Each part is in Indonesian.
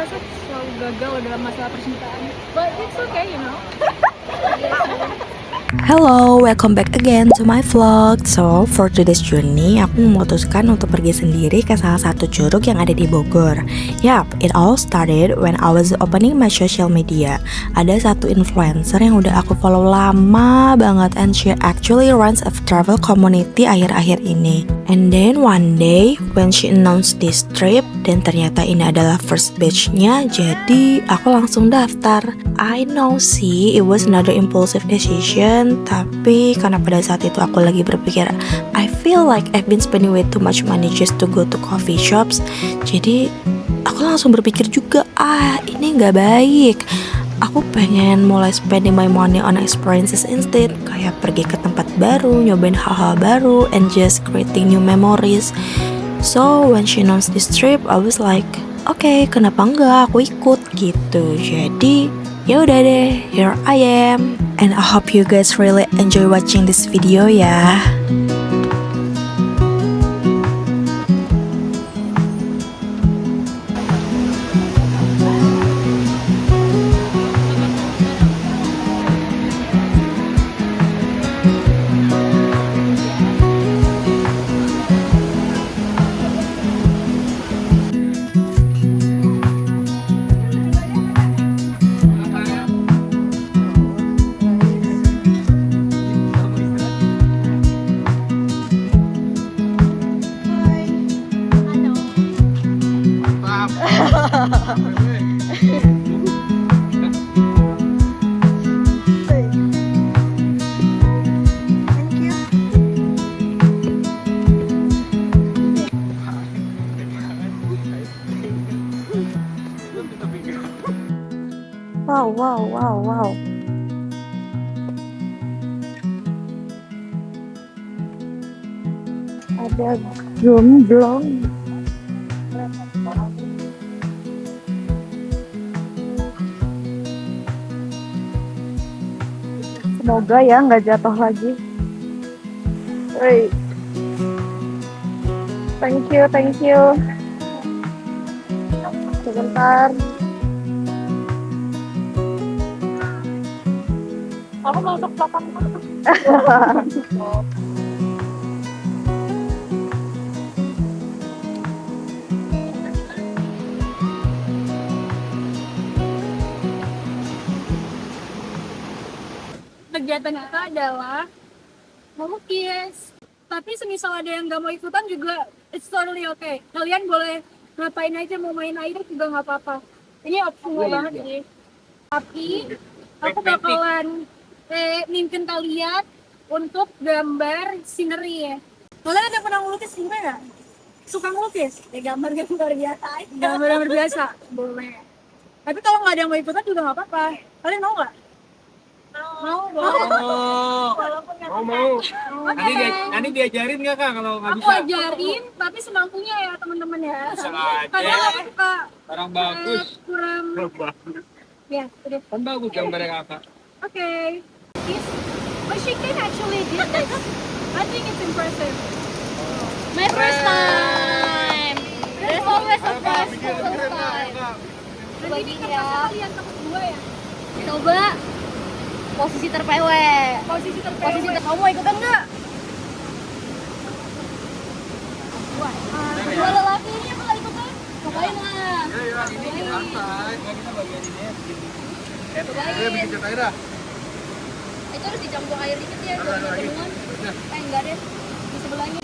rasa selalu gagal dalam masalah percintaan. But it's okay, you know. Hello, welcome back again to my vlog. So, for today's journey, aku memutuskan untuk pergi sendiri ke salah satu curug yang ada di Bogor. Yup, it all started when I was opening my social media. Ada satu influencer yang udah aku follow lama banget, and she actually runs a travel community akhir-akhir ini. And then one day, when she announced this trip, dan ternyata ini adalah first batch-nya, jadi aku langsung daftar. I know sih, it was another impulsive decision, tapi karena pada saat itu aku lagi berpikir, I feel like I've been spending way too much money just to go to coffee shops. Jadi aku langsung berpikir juga, ini nggak baik. Aku pengen mulai spending my money on experiences instead, kayak pergi ke tempat baru, nyobain hal-hal baru, and just creating new memories. So when she announced this trip, I was like, okay, kenapa enggak aku ikut gitu. Jadi ya udah deh, here I am. And I hope you guys really enjoy watching this video ya. Wow. Ada gemblong. Semoga ya nggak jatuh lagi. Woi. Thank you. Sebentar. Aku masuk belakang. Kegiatan kita adalah melukis. Tapi semisal ada yang nggak mau ikutan juga, it's totally okay. Kalian boleh ngapain aja, mau main air juga nggak apa-apa. Ini optional banget sih. Tapi aku bakalan mimpin kalian untuk gambar scenery ya. Kalian ada pernah ngelukis juga nggak? Suka ngelukis? Ya gambar-gambar biasa aja. Gambar-gambar biasa? Boleh. Tapi kalau nggak ada yang mau ikutan juga nggak apa-apa. Kalian mau nggak? Mau. Nanti diajarin nggak Kak kalau nggak Aku bisa? ajarin, tapi semampunya ya teman-teman ya. Salah Kadang aja. aku suka Barang bagus. kurang. Bagus. Ya, udah. Kan bagus gambarnya Kakak. Okay. But she can actually do this. I think it's impressive. My first time. There's always a first time. Dan ini kertasnya kalian berdua ya? Coba posisi terpewe. Posisi Posisi terpewe. kamu mau ikutan nggak? Dua lelaki ini apa nggak ikutan? Cobain lah. Ini santai. Kita bagian ini ya. Cobain. Bikin cat air dah. Itu harus dicampur air dikit ya. Jangan ketemuan. Enggak deh. Di sebelahnya.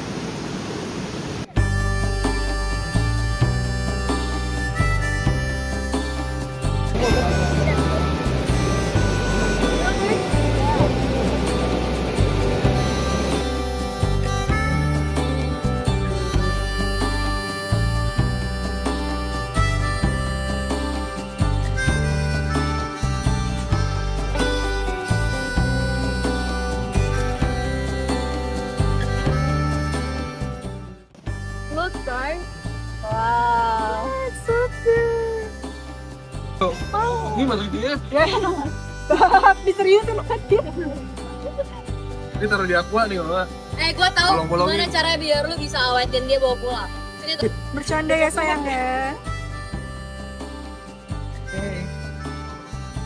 Look guys. Wow. It's so good. Ini masuk dia. Diseriusin aja. Ini taruh di aqua nih Mama. Gue tahu Bolong-bolongin. gimana caranya biar lu bisa awetin dia bawa pulang. Sini tuh. Bercanda ya sayang ya.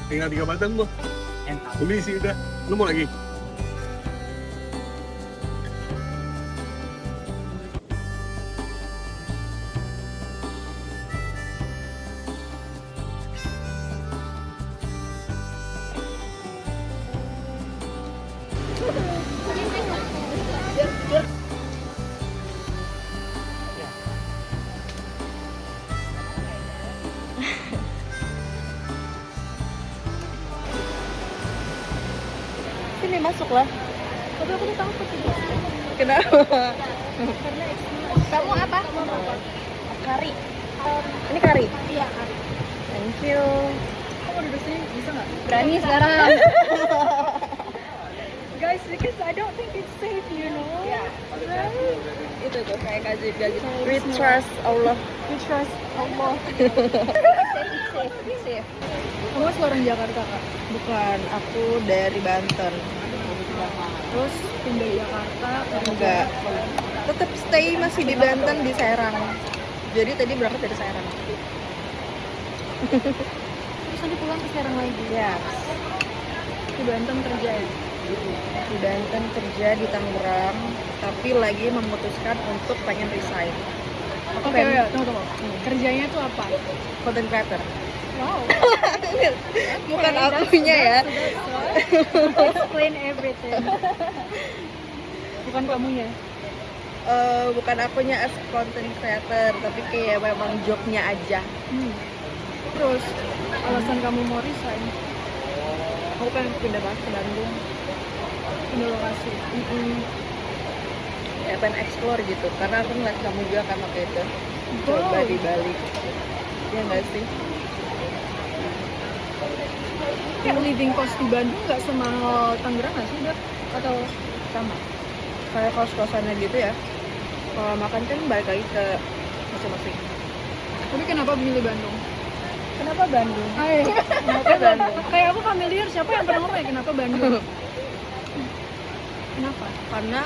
Tinggal 3 batang tuh. Beli sih udah. Lu mau lagi? Sini masuklah. Tapi aku tuh takut gitu. Kenapa? Karena Kamu apa? Kari. Ini kari. iya, Thank you. kamu duduk sini bisa nggak? Berani sekarang. Guys, because I don't think it's safe, you know. Itu tuh kayak kaji gitu. We trust Allah. We trust Allah. Safe. Kamu masih orang Jakarta, Kak? Bukan, aku dari Banten. Terus pindah Jakarta kerja. Enggak. Tetap stay masih di Banten di Serang. Jadi tadi berangkat dari Serang. Terus nanti pulang ke Serang lagi. Ya, Di Banten kerja ya. di Banten kerja di Tangerang, tapi lagi memutuskan untuk pengen resign. Aku Oke, pengen tunggu. Kerjanya tuh apa? content creator. Wow. Bukan akunya ya. Explain everything. Bukan kamunya. Bukan akunya as content creator, tapi kayak memang jobnya aja. Terus alasan kamu mau resign? Aku pengen pindah banget ke Bandung. Pindah lokasi. Ya pengen explore gitu, karena aku ngeliat kamu juga kan waktu itu coba Wow. di Bali. Ya nggak sih? Kayak living cost di Bandung nggak semahal Tangerang nggak sih, udah? Atau Sama. Kayak kos-kosannya gitu ya. Kalau makan kan balik lagi ke masing-masing. tapi kenapa milih Bandung? Kenapa Bandung? Kenapa Bandung? Kayak aku familiar, siapa yang pernah ngomong ya kenapa Bandung? Kenapa? Karena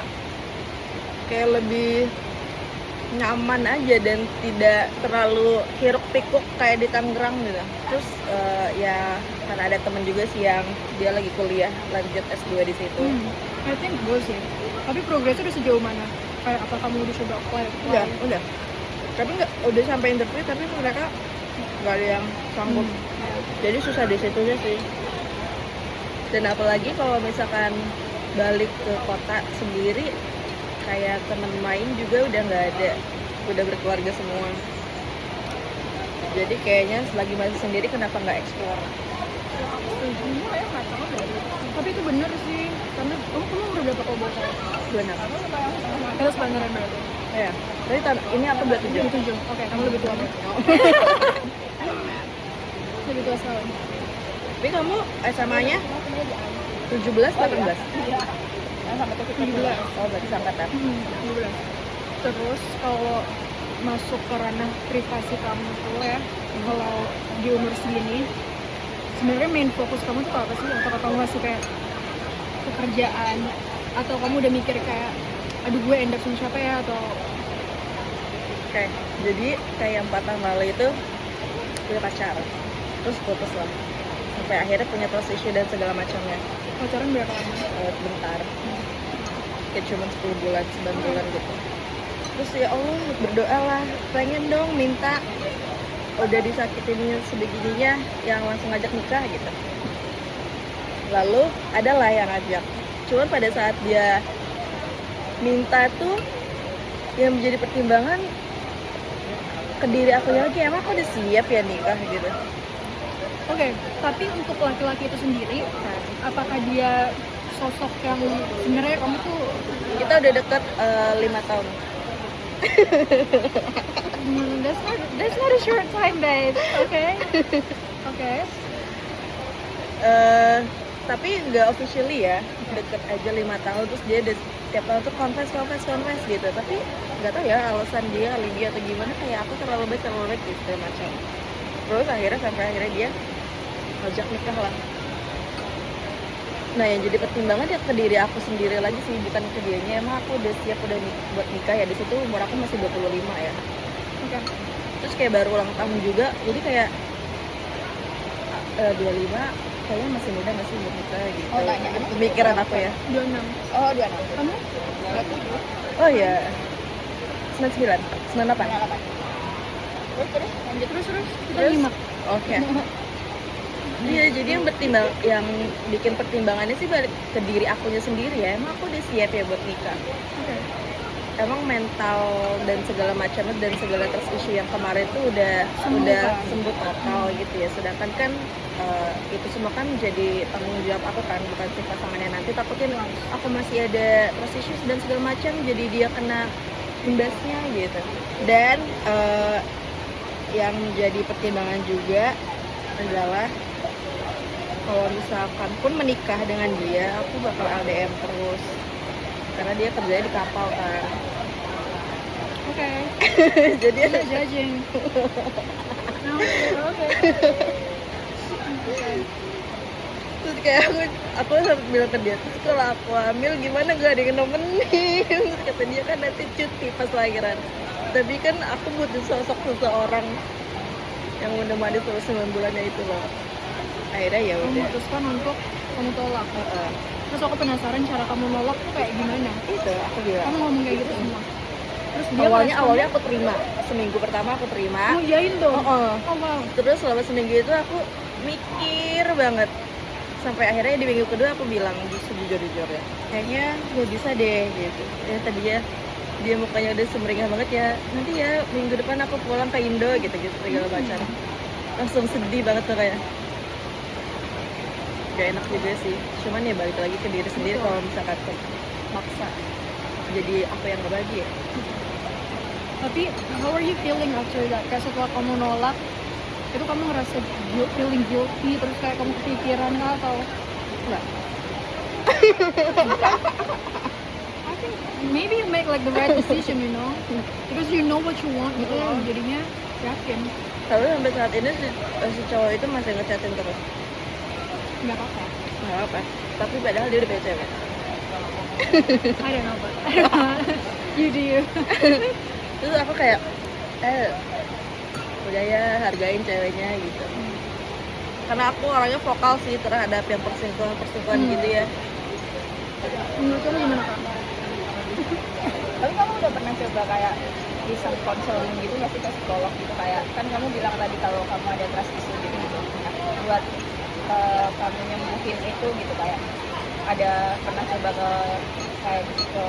kayak lebih nyaman aja dan tidak terlalu hiruk pikuk kayak di Tangerang gitu. Terus ya karena ada temen juga sih yang dia lagi kuliah lanjut S2 di situ. I think gue sih. Tapi progresnya udah sejauh mana? Kayak apa kamu udah coba apply? Udah. Tapi nggak udah sampai interview tapi mereka nggak ada yang sanggup. Jadi susah di situnya sih. Dan apalagi kalau misalkan balik ke kota sendiri, kayak teman main juga udah nggak ada, udah berkeluarga semua. Jadi kayaknya selagi masih sendiri kenapa nggak explore? Tapi itu bener sih, karena kamu udah berapa kobokan? 26. Terus beneran berapa? Ya, tapi ini aku udah 7. 7. Oke, kamu lebih tua. Lebih tua setahun. Tapi kamu SMA-nya 17 18? Sampai 17. Oh, berarti sangkatan. 17. Terus kalau masuk ke ranah privasi kamu tuh ya, kalau di umur segini, sebenarnya main fokus kamu tuh apa sih? Apakah kamu masih kayak pekerjaan, atau kamu udah mikir kayak, aduh gue end up sama siapa ya, atau Oke, jadi kayak 4 tahun lalu itu punya pacar, terus putus lah. Sampai akhirnya punya trust issue dan segala macamnya. pacaran berapa lama? Bentar, kayak cuma 10 bulan, 9 bulan gitu. Terus ya Allah berdoa lah, pengen dong minta udah disakitin sebegininya yang langsung ngajak nikah gitu. Lalu adalah yang ngajak. Cuman pada saat dia minta tuh yang menjadi pertimbangan ke diri aku lagi, emang aku udah siap ya nikah gitu. Oke, tapi untuk laki-laki itu sendiri, apakah dia sosok yang sebenarnya kamu tuh Kita udah deket 5 tahun. that's not a short time, babe. Okay. Tapi nggak officially ya, deket aja 5 tahun. Terus dia tiap tahun tuh confess gitu. Tapi nggak tahu ya alasan dia alibi atau gimana, kayak aku terlalu baik gitu segala macam. Terus sampai akhirnya dia ngajak nikah lah. Nah yang jadi pertimbangan ya ke diri aku sendiri lagi sih, bukan ke dianya. Emang aku udah siap buat nikah ya. Di situ umur aku masih 25 ya. Oke. Terus kayak baru ulang tahun juga, jadi kayak 25 kayaknya masih muda nggak sih buat nikah gitu. Oh, tanya. Pemikiran aku ya. 26. Oh 26. Kamu? 27. Oh iya. 99, 98. 98. Terus lanjut. Terus kita Terus? 5. Oke. Iya, jadi yang bikin pertimbangannya sih balik ke diri akunya sendiri ya. Emang aku udah siap ya buat nikah. Emang mental dan segala macamnya dan segala trust issue yang kemarin tuh udah sembuh total gitu ya. Sedangkan kan itu semua kan jadi tanggung jawab aku kan, bukan si pasangannya. Nanti takutnya aku masih ada trust issues dan segala macam, jadi dia kena imbasnya gitu. Dan yang jadi pertimbangan juga adalah kalau misalkan pun menikah dengan dia, aku bakal LDM terus karena dia kerjanya di kapal kan. Oke. Jadi Judging. No, oke. terus kayak aku sempat bilang ke dia, terus kalau aku hamil gimana, gak ada yang nemenin. Terus kata dia kan nanti cuti pas lahiran, tapi kan aku butuh sosok seseorang yang menemani selama 9 bulannya itu loh. Akhirnya ya Kamu udah. memutuskan untuk kamu tolak. Heeh. Terus aku penasaran cara kamu nolak tuh kayak gimana? Itu aku bilang. Kamu ngomong kayak gitu semua. Terus dia Awalnya aku terima. Seminggu pertama aku terima. kamu iyain tuh. Heeh. Oh wow. Terus selama seminggu itu aku mikir banget. Sampai akhirnya di minggu kedua aku bilang sejujur-jujur ya, kayaknya gak bisa deh gitu. Ya tadinya dia mukanya udah semeringah banget ya, nanti ya minggu depan aku pulang ke Indo gitu-gitu segala macam. Langsung sedih banget tuh kayak. Gak enak juga sih, cuman ya balik lagi ke diri sendiri kalau misalkan maksa jadi apa yang gak bahagia. Tapi how are you feeling after that? Kayak setelah kamu nolak, itu kamu ngerasa feeling guilty, terus kayak kamu kepikiran kah atau Enggak. I think maybe you make like the right decision, you know, because you know what you want gitu loh. Jadinya yakin. Tapi sampai saat ini si cowok itu masih ngechatin terus. Nggak apa-apa. Nggak apa. Tapi padahal dia udah punya cewek. I don't know, but I don't know. You do you. Terus aku kayak udah ya hargain ceweknya gitu. Karena aku orangnya vokal sih terhadap yang perselingkuhan gitu ya. Menurut kamu gimana kak? Tapi kamu udah pernah coba kayak iseng konseling gitu nggak sih ke psikolog gitu, kayak kan kamu bilang tadi kalau kamu ada trust issue gitu gitu. Nah, buat kamu nyembuhin itu gitu, kayak ada pernah coba ke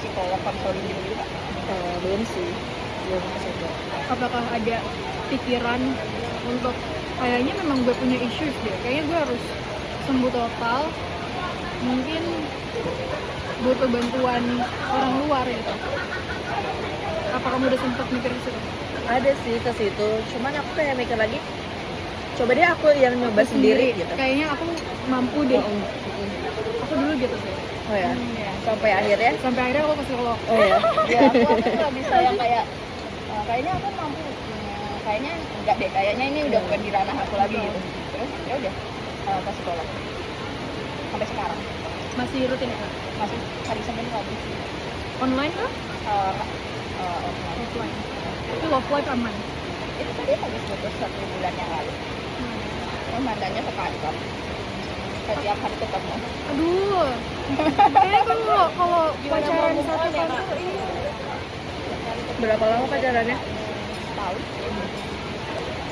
psikolog konseling gitu juga? Belum sih, belum coba. Apakah ada pikiran untuk kayaknya memang gue punya issues deh, kayaknya gue harus sembuh total, mungkin butuh bantuan orang luar gitu. Apa kamu udah sempet mikir ke situ? Ada sih ke situ, cuman aku kayak mikir lagi, coba deh aku yang nyoba Aku sendiri gitu. Kayaknya aku mampu deh. Aku dulu gitu sih. Oh ya, Iya. sampai akhirnya. Sampai akhirnya aku ke psikolog. Oh ya. Ya aku nggak bisa yang kayak kayaknya aku mampu, kayaknya enggak deh, kayaknya ini udah bukan di ranah aku lagi gitu. Terus ya udah ke psikolog sampai sekarang Masih rutin ya kak? masih hari Senin lagi. Online kah? Offline. Offline. Itu love life aman. Itu tadi habis putus 1 bulan yang lalu. Mantannya ke kantor, setiap hari ketemu. Aduh. Kayaknya kalau Gimana pacaran mau satu move on ya, kantor, Kak? iya. Berapa lama pacarannya? Tahu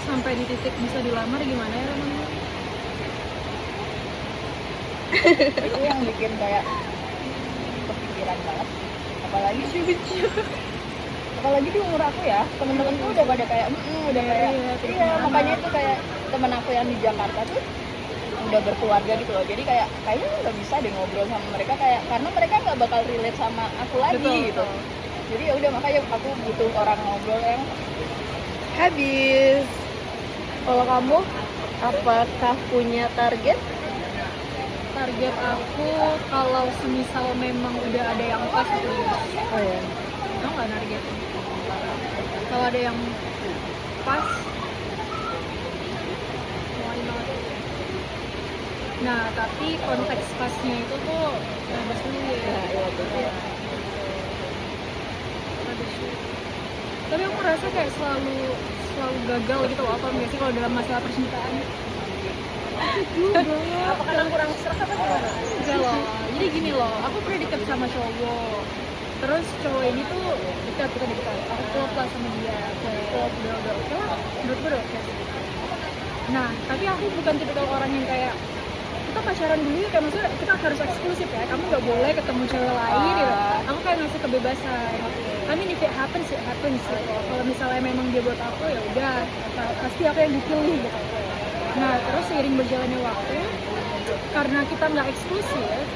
Sampai di titik bisa dilamar gimana ya namanya? itu yang bikin kayak kepikiran banget, apalagi di umur aku ya, temen-temenku udah pada kayak udah kayak iya, makanya itu kayak temen aku yang di Jakarta tuh udah berkeluarga gitu loh, jadi kayaknya nggak bisa deh ngobrol sama mereka, kayak karena mereka nggak bakal relate sama aku lagi gitu. Jadi ya udah, makanya aku butuh orang ngobrol yang Habis. Kalau kamu, apakah punya target? Target aku kalau semisal memang udah ada yang pas itu ya. Oh ya. Tau nggak target? Kalau ada yang pas, why not? Nah, tapi konteks pasnya itu tuh bebas dulu ya. Iya, betul. Ada sih. Tapi aku merasa kayak selalu gagal gitu loh, apa enggak sih kalau dalam masalah percintaan? Apa karena kurang serak apa gimana? Enggak loh, jadi gini loh, aku pernah deket sama cowok. Terus cowok ini tuh dekat, kita dekat. Aku klop lah sama dia, klop udah oke lah, menurut gue udah oke. Nah, tapi aku bukan tipikal orang yang kayak kita pacaran dulu ya, kayak maksudnya kita harus eksklusif ya, kamu nggak boleh ketemu cewek lain gitu. Aku kayak ngasih kebebasan. I mean if it happens gitu. Kalau misalnya memang dia buat aku ya udah, pasti aku yang dipilih gitu. Nah, terus seiring berjalannya waktu, karena kita nggak eksklusif,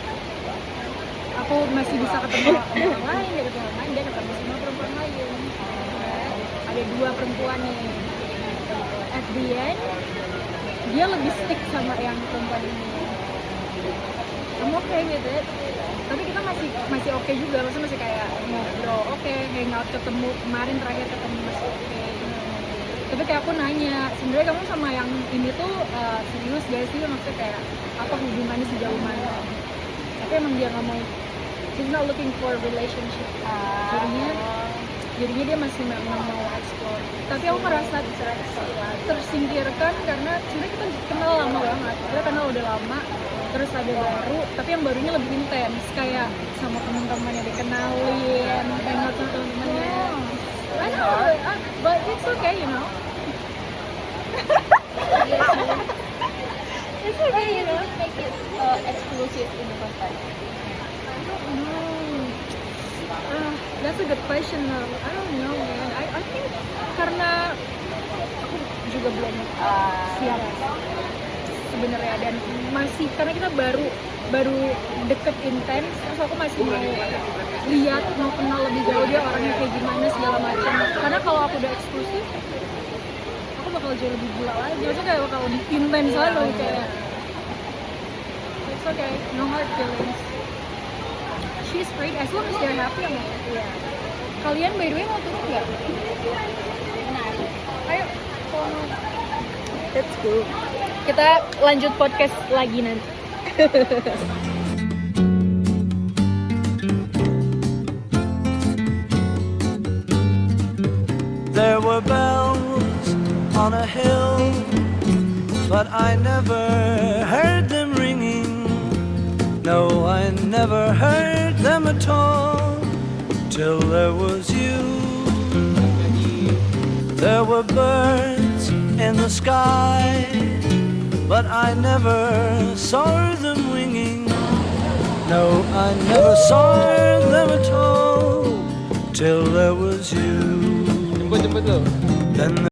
aku masih bisa ketemu sama orang lain, dia ketemu orang lain, dia ketemu sama perempuan lain. Ada 2 perempuan nih. At the end, dia lebih stick sama yang perempuan ini. I'm okay with it. Tapi kita masih oke juga, maksudnya masih kayak ngobrol, oke, hangout ketemu, kemarin terakhir ketemu masih oke. Tapi kayak aku nanya, sebenarnya kamu sama yang ini tuh serius gak sih? Maksudnya kayak apa hubungannya sejauh mana? Tapi emang dia nggak mau, he's not looking for relationship. Jadinya dia masih memang mau explore. Tapi aku merasa tersingkirkan karena sebenarnya kita kenal lama banget. Kita kenal udah lama, terus ada baru, tapi yang barunya lebih intens, kayak sama teman-teman yang dikenalin, hangout sama teman-temannya. I know, but it's okay, you know. It's okay, you know. Make it exclusive in the first time. I don't know. That's a good question though. I don't know, man. I think karena aku juga belum siap sebenarnya, dan masih karena kita baru deket intens, terus aku masih mau lihat, mau kenal lebih jauh dia orangnya kayak gimana segala macam. Karena kalau aku udah eksklusif, aku bakal jauh lebih gila lagi. Maksudnya kayak bakal lebih intens lagi kayak. It's okay, no hard feelings. She's great as long as they're happy sama aku. Yeah. Kalian by the way mau turun nggak? Ayo, kalau mau. That's cool. Kita lanjut podcast lagi nanti. There were bells on a hill, but I never heard them ringing. No, I never heard them at all, till there was you. There were birds in the sky, but I never saw them winging. No, I never saw them at all, till there was you. Jemput lo. Then